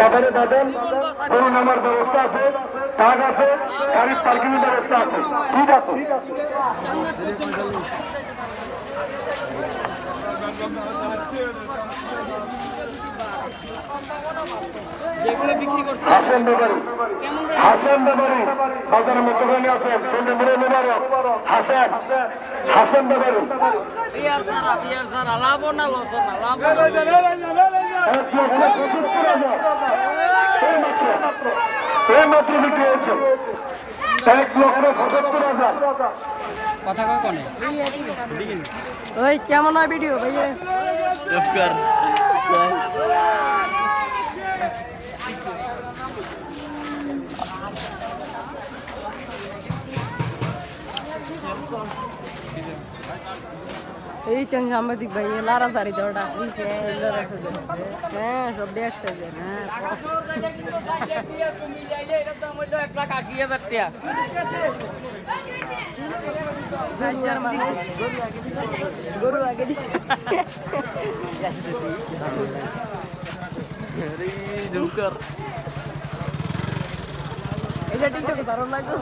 বাজারে পাবেন, গরু নামার ব্যবস্থা আছে, ট্রাক আছে, গাড়ির পার্কিং এর ব্যবস্থা আছে। ঠিক আছে, হাসেন ব্যাপারী, হাসেন ব্যাপারী বাজারের মধ্যখানে আছেন, সন্ধ্যে মনে মোবারক হাসেন, হাসেন ব্যাপারী। মাত্র বিক্রি হয়েছে 1,75,000। কথা কয় কোনে ওই কেমন হয় ভিডিও ভাইয়া? নমস্কার। এই চাং সাংবাদিক ভাই লারা সারি দৌড়া হ্যাঁ সব দেখছে হ্যাঁ গরু আগে দিচ্ছে এটা টিকটকে দারুণ লাগলো